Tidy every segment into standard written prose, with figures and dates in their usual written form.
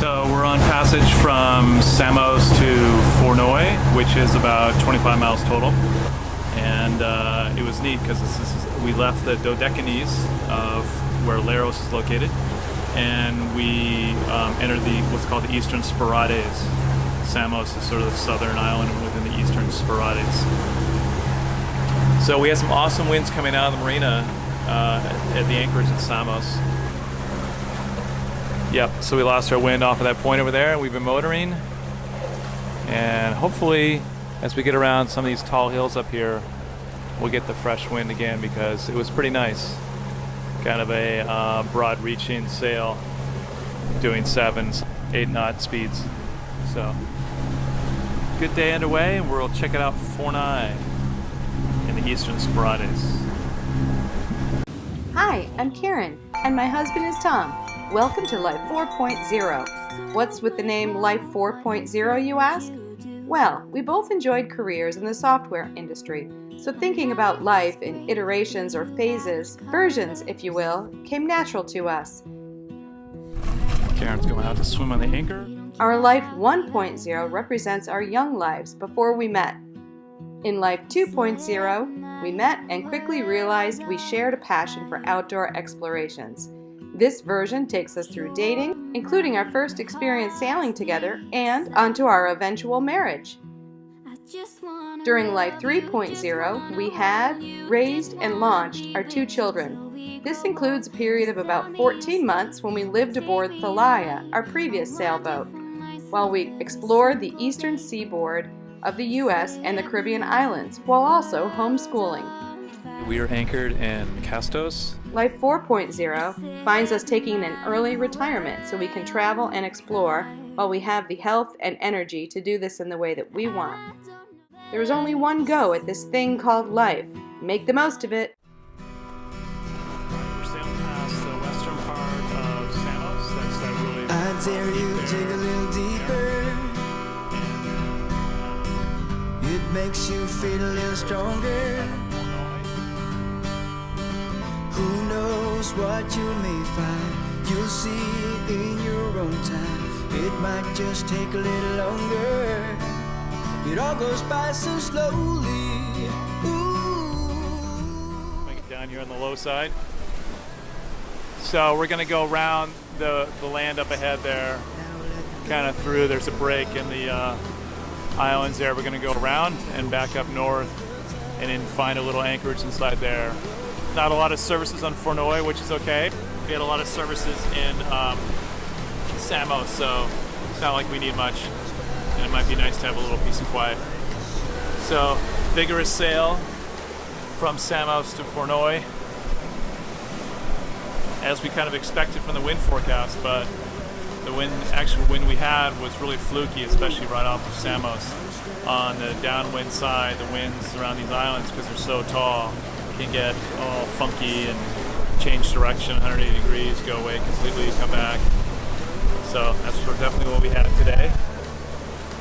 So we're on passage from Samos to Fornoy, which is about 25 miles total. And it was neat because we left the Dodecanese of where Leros is located, and we entered what's called the Eastern Sporades. Samos is sort of the southern island within the Eastern Sporades. So we had some awesome winds coming out of the marina at the anchorage in Samos. Yep, so we lost our wind off of that point over there, and we've been motoring. And hopefully, as we get around some of these tall hills up here, we'll get the fresh wind again, because it was pretty nice. Kind of a broad-reaching sail, doing 7, 8 knot speeds. So, good day underway, and we'll check it out Fournoi in the Eastern Sporades. Hi, I'm Karen, and my husband is Tom. Welcome to Life 4.0. What's with the name Life 4.0, you ask? Well, we both enjoyed careers in the software industry, so thinking about life in iterations or phases, versions if you will, came natural to us. Karen's going out to swim on the anchor. Our Life 1.0 represents our young lives before we met. In Life 2.0, we met and quickly realized we shared a passion for outdoor explorations. This version takes us through dating, including our first experience sailing together, and onto our eventual marriage. During Life 3.0, we had, raised, and launched our 2 children. This includes a period of about 14 months when we lived aboard Thalia, our previous sailboat, while we explored the eastern seaboard of the U.S. and the Caribbean islands, while also homeschooling. We are anchored in Castos. Life 4.0 finds us taking an early retirement so we can travel and explore while we have the health and energy to do this in the way that we want. There is only one go at this thing called life. Make the most of it. We're sailing past the western part of Samos. That's that really. I dare you dig a little deeper. It makes you feel a little stronger. Who knows what you may find? You'll see it in your own time. It might just take a little longer. It all goes by so slowly. Ooh. Make it down here on the low side. So we're going to go around the land up ahead there, kind of through. There's a break in the islands there. We're going to go around and back up north and then find a little anchorage inside there. Not a lot of services on Fornoy, which is okay. We had a lot of services in Samos, so it's not like we need much. And it might be nice to have a little peace and quiet. So, vigorous sail from Samos to Fornoy, as we kind of expected from the wind forecast, but the actual wind we had was really fluky, especially right off of Samos. On the downwind side, the winds around these islands, because they're so tall, can get all funky and change direction 180 degrees, go away completely, come back. So that's definitely what we had today.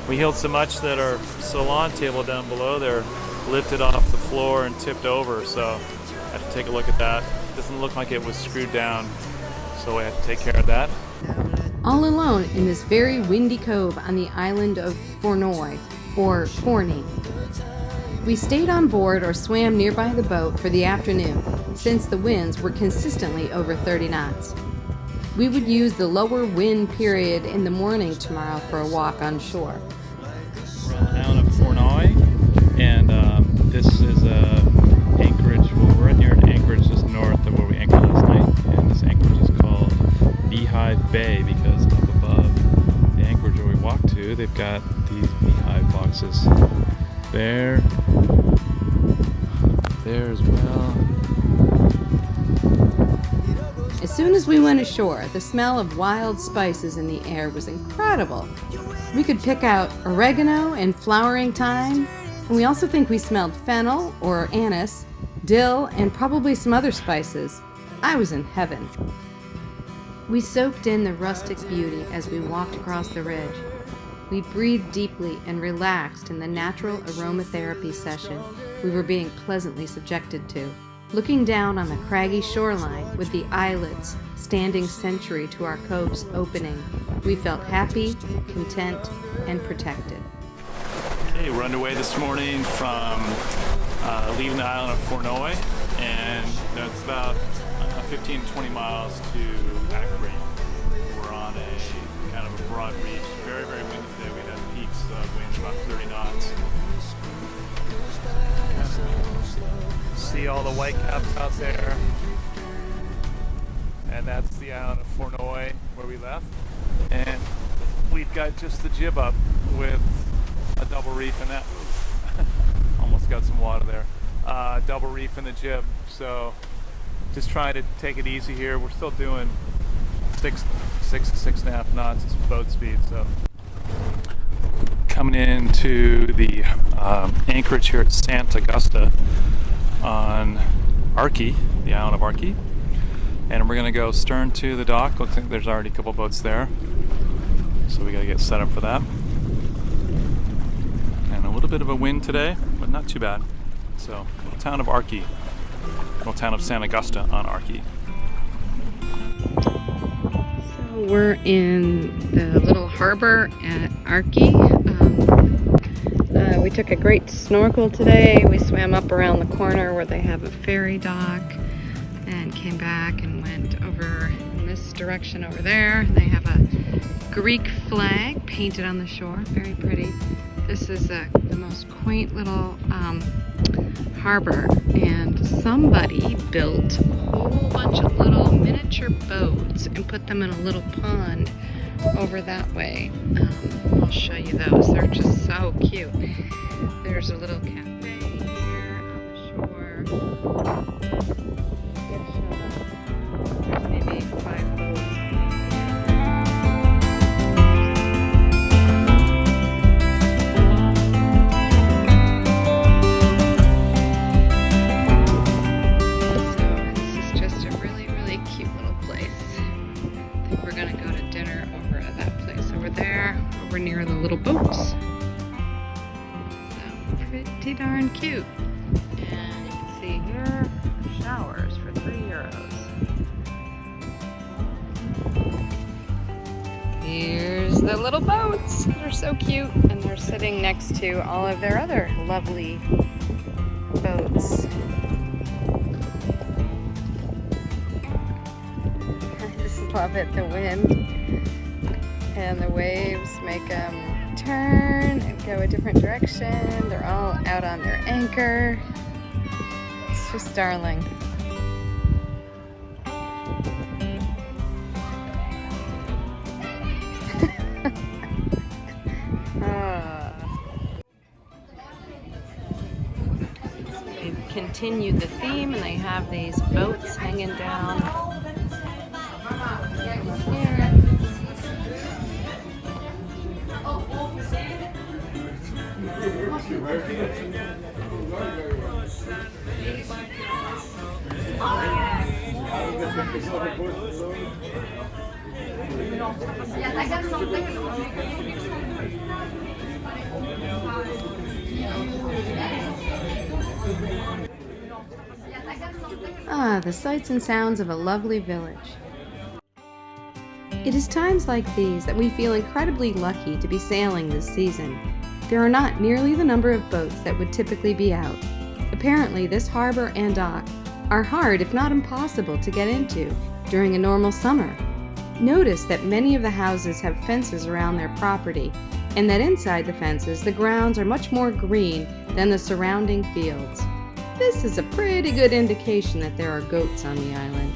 We heeled so much that our salon table down below there lifted off the floor and tipped over, so I had to take a look at that. Doesn't look like it was screwed down, so we had to take care of that. All alone in this very windy cove on the island of Fornoy, or Forney. We stayed on board or swam nearby the boat for the afternoon, since the winds were consistently over 30 knots. We would use the lower wind period in the morning tomorrow for a walk on shore. We're on the island of Fornoy, and this is a anchorage. Well, we're near an anchorage just north of where we anchored last night, and this anchorage is called Beehive Bay because up above the anchorage where we walked to, they've got these beehive boxes. There as well. As soon as we went ashore, the smell of wild spices in the air was incredible. We could pick out oregano and flowering thyme, and we also think we smelled fennel or anise, dill, and probably some other spices. I was in heaven. We soaked in the rustic beauty as we walked across the ridge. We breathed deeply and relaxed in the natural aromatherapy session we were being pleasantly subjected to. Looking down on the craggy shoreline with the islets standing sentry to our cove's opening, we felt happy, content, and protected. Okay, we're underway this morning from leaving the island of Fornoy, and it's about 15 to 20 miles to Arky. We're on a kind of a broad reach, very, very windy today. We had peaks of wind about 30 knots. See all the white caps out there, and that's the island of Fornoy where we left. And we've got just the jib up with a double reef in that. Almost got some water there. Double reef in the jib. So just trying to take it easy here. We're still doing 6.5 knots is boat speed. So coming into the anchorage here at Santa Augusta on Arky, the island of Arky, and we're gonna go stern to the dock. Looks like there's already a couple boats there, so we gotta get set up for that. And a little bit of a wind today, but not too bad. So, little town of Arky, little town of Santa Augusta on Arky. So we're in the little harbor at Arky. We took a great snorkel today. We swam up around the corner where they have a ferry dock and came back and went over in this direction over there. They have a Greek flag painted on the shore, very pretty. This is the most quaint little harbor, and somebody built a whole bunch of little miniature boats and put them in a little pond over that way. I'll show you those. They're just so cute. There's a little cafe here on the shore. There's maybe 5 boats. So this is just a really, really cute little place. I think we're gonna go to dinner over at that place over there, over near the little boats. So pretty darn cute. And you can see here, showers for €3. Here's the little boats. They're so cute, and they're sitting next to all of their other lovely boats. I just love it, the wind and the waves make them turn and go a different direction. They're all out on their anchor. It's just darling. So they've continued the theme, and they have these boats hanging down here. The sights and sounds of a lovely village. It is times like these that we feel incredibly lucky to be sailing this season. There are not nearly the number of boats that would typically be out. Apparently, this harbor and dock are hard, if not impossible, to get into during a normal summer. Notice that many of the houses have fences around their property, and that inside the fences, the grounds are much more green than the surrounding fields. This is a pretty good indication that there are goats on the island.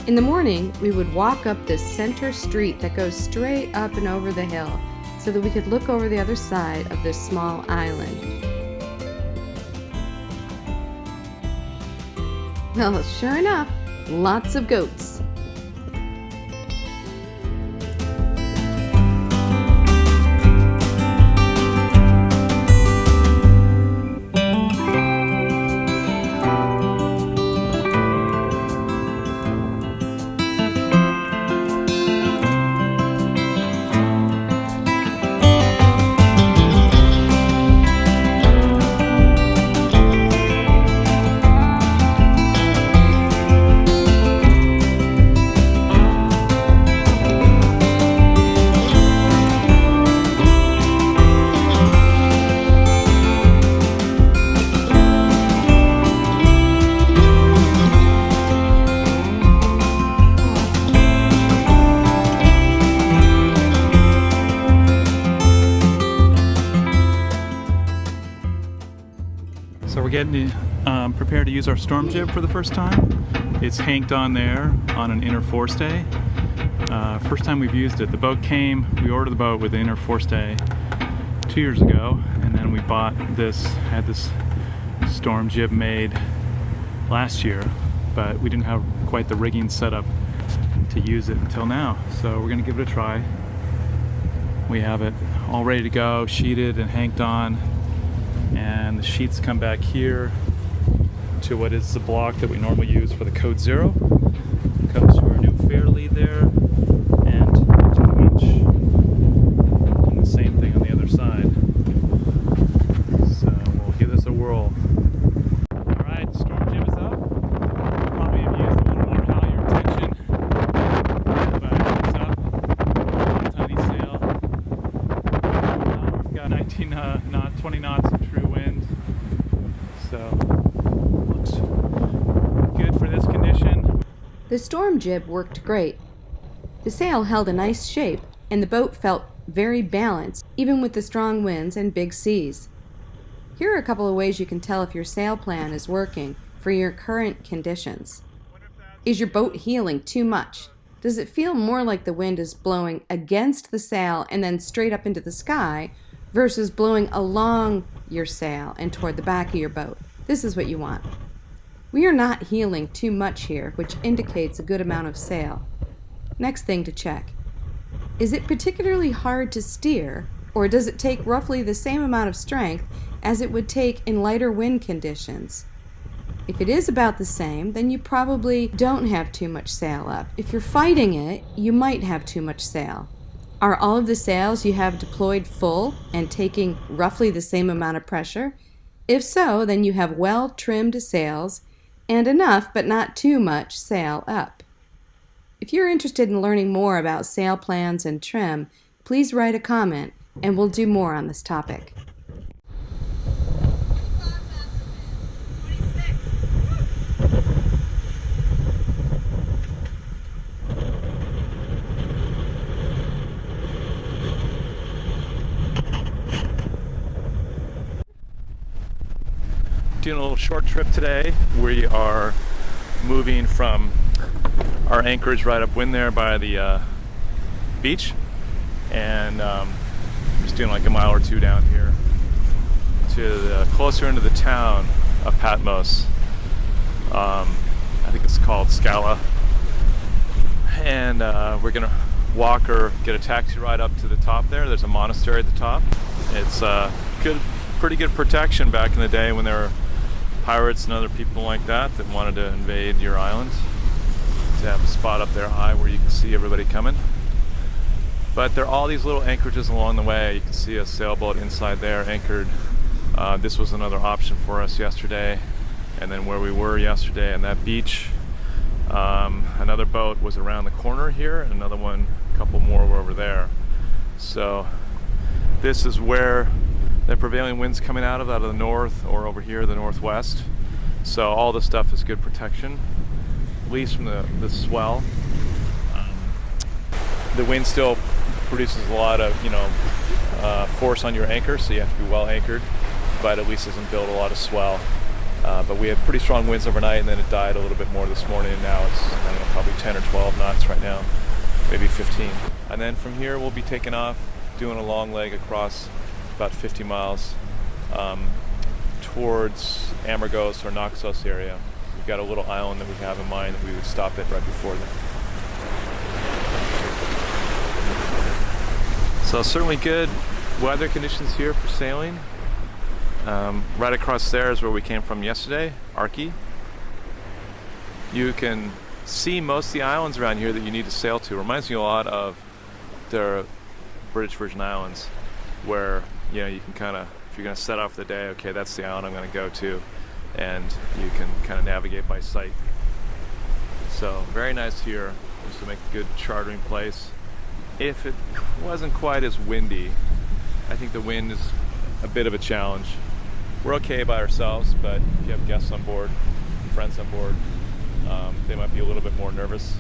In the morning, we would walk up this center street that goes straight up and over the hill so that we could look over the other side of this small island. Well, sure enough, lots of goats. getting prepared to use our storm jib for the first time. It's hanked on there on an inner forestay. First time we've used it. The boat came, we ordered the boat with the inner forestay 2 years ago, and then we bought this, had this storm jib made last year, but we didn't have quite the rigging set up to use it until now. So we're gonna give it a try. We have it all ready to go, sheeted and hanked on, and the sheets come back here to what is the block that we normally use for the code 0. Comes to our new fair lead there, and to the winch. And the same thing on the other side. So we'll give this a whirl. Alright, storm jib is up. Probably have used a little more halyard tension, but it's up. Tiny sail. We've got 19 knots, 20 knots of true wind. So looks good for this condition. The storm jib worked great. The sail held a nice shape, and the boat felt very balanced, even with the strong winds and big seas. Here are a couple of ways you can tell if your sail plan is working for your current conditions. Is your boat heeling too much? Does it feel more like the wind is blowing against the sail and then straight up into the sky versus blowing along your sail and toward the back of your boat? This is what you want. We are not heeling too much here, which indicates a good amount of sail. Next thing to check. Is it particularly hard to steer, or does it take roughly the same amount of strength as it would take in lighter wind conditions? If it is about the same, then you probably don't have too much sail up. If you're fighting it, you might have too much sail. Are all of the sails you have deployed full and taking roughly the same amount of pressure? If so, then you have well-trimmed sails and enough but not too much sail up. If you're interested in learning more about sail plans and trim, please write a comment and we'll do more on this topic. Doing a little short trip today. We are moving from our anchorage right upwind there by the beach, and just doing like a mile or two down here to closer into the town of Patmos. I think it's called Scala, and we're gonna walk or get a taxi ride up to the top there. There's a monastery at the top. It's pretty good protection back in the day when there were pirates and other people like that wanted to invade your island, to have a spot up there high where you can see everybody coming. But there are all these little anchorages along the way. You can see a sailboat inside there anchored. This was another option for us yesterday. And then where we were yesterday on that beach, another boat was around the corner here, and another one, a couple more were over there. So this is where the prevailing wind's coming out of the north, or over here, the northwest. So all this stuff is good protection, at least from the swell. The wind still produces a lot of, force on your anchor, so you have to be well anchored, but at least doesn't build a lot of swell. But we had pretty strong winds overnight, and then it died a little bit more this morning, and now it's, I don't know, probably 10 or 12 knots right now, maybe 15. And then from here we'll be taking off, doing a long leg across about 50 miles towards Amorgos or Naxos area. We've got a little island that we have in mind that we would stop at right before that. So certainly good weather conditions here for sailing. Right across there is where we came from yesterday, Arky. You can see most of the islands around here that you need to sail to. It reminds me a lot of the British Virgin Islands, where you can kind of, if you're going to set off the day, okay, that's the island I'm going to go to, and you can kind of navigate by sight. So very nice here, just to make a good chartering place. If it wasn't quite as windy, I think the wind is a bit of a challenge. We're okay by ourselves, but if you have guests on board, friends on board, they might be a little bit more nervous.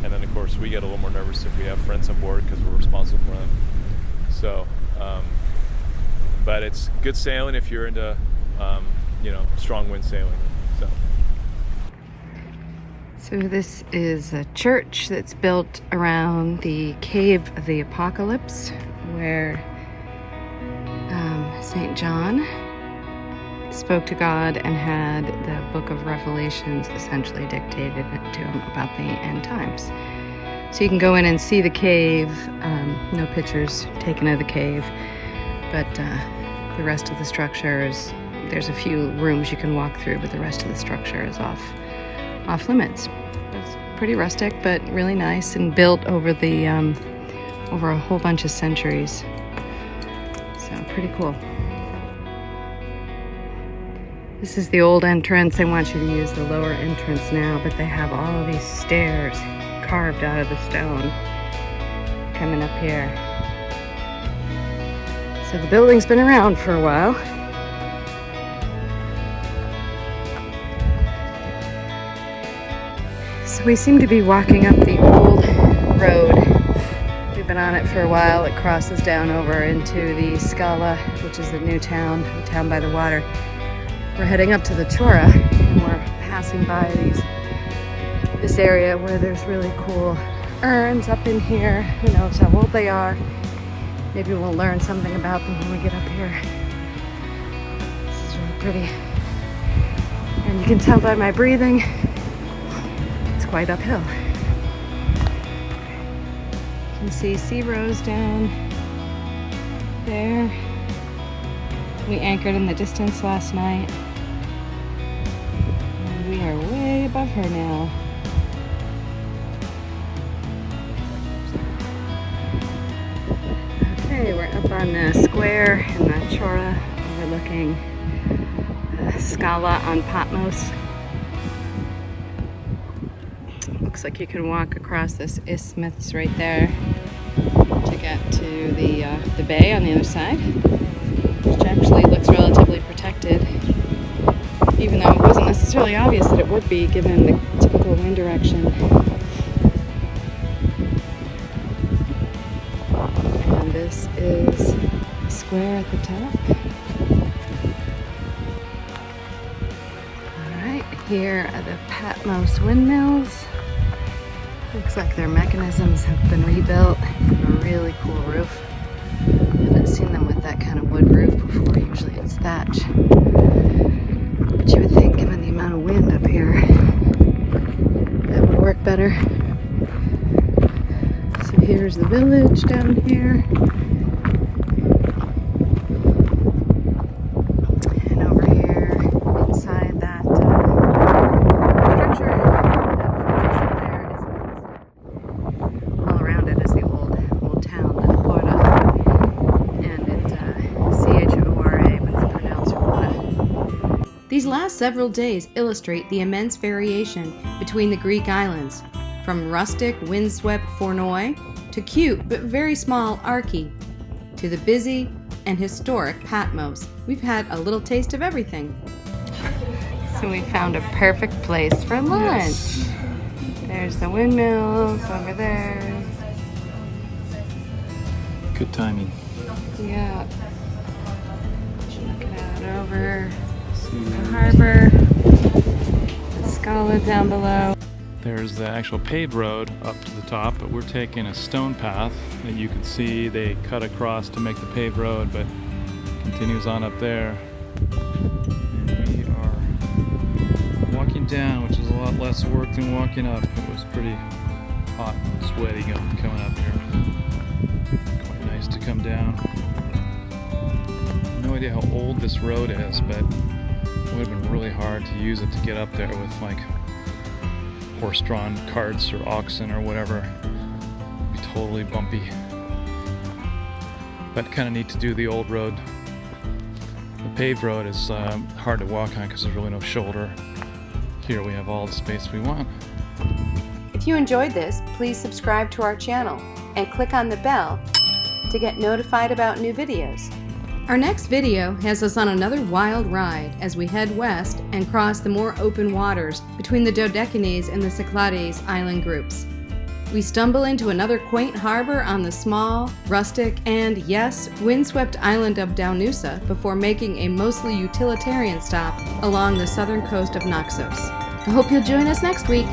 And then of course we get a little more nervous if we have friends on board because we're responsible for them. So, but it's good sailing if you're into, strong wind sailing. So this is a church that's built around the Cave of the Apocalypse, where St. John spoke to God and had the book of Revelations essentially dictated to him about the end times. So you can go in and see the cave, no pictures taken of the cave, but the rest of the structure is, there's a few rooms you can walk through, but the rest of the structure is off limits. It's pretty rustic, but really nice, and built over the over a whole bunch of centuries. So pretty cool. This is the old entrance. They want you to use the lower entrance now, but they have all of these stairs carved out of the stone coming up here. So the building's been around for a while. So we seem to be walking up the old road. We've been on it for a while. It crosses down over into the Scala, which is the new town, the town by the water. We're heading up to the Chora, and we're passing by this area where there's really cool urns up in here. Who knows how old they are. Maybe we'll learn something about them when we get up here. This is really pretty. And you can tell by my breathing, it's quite uphill. You can see Sea Rose down there. We anchored in the distance last night. And we are way above her now. Okay, we're up on the square in the Chora, overlooking the Scala on Patmos. Looks like you can walk across this isthmus right there to get to the bay on the other side, which actually looks relatively protected, even though it wasn't necessarily obvious that it would be given the typical wind direction. And this is the square at the top. Alright, here are the Patmos windmills. Looks like their mechanisms have been rebuilt. A really cool roof. I haven't seen them with that kind of wood roof before. Usually it's thatch. But you would think, given the amount of wind up here, that would work better. So here's the village down here. And over here, inside that structure, that there is all around it is the old town, the Fornoy. And it's C-H-O-R-A, but it's pronounced Fornoy. These last several days illustrate the immense variation between the Greek islands, from rustic, windswept Fournoi to cute but very small Arky, to the busy and historic Patmos. We've had a little taste of everything. So we found a perfect place for lunch. Yes. There's the windmills over there. Good timing. Yeah. Look out over the harbor. The Scala down below. There's the actual paved road up to the top, but we're taking a stone path that you can see they cut across to make the paved road, but continues on up there. And we are walking down, which is a lot less work than walking up. It was pretty hot and sweaty coming up here. Quite nice to come down. No idea how old this road is, but it would have been really hard to use it to get up there with like horse-drawn carts or oxen or whatever. It'd be totally bumpy. But kind of neat to do the old road. The paved road is hard to walk on because there's really no shoulder. Here we have all the space we want. If you enjoyed this, please subscribe to our channel and click on the bell to get notified about new videos. Our next video has us on another wild ride as we head west and cross the more open waters between the Dodecanese and the Cyclades island groups. We stumble into another quaint harbor on the small, rustic, and yes, windswept island of Daunoosa before making a mostly utilitarian stop along the southern coast of Naxos. I hope you'll join us next week.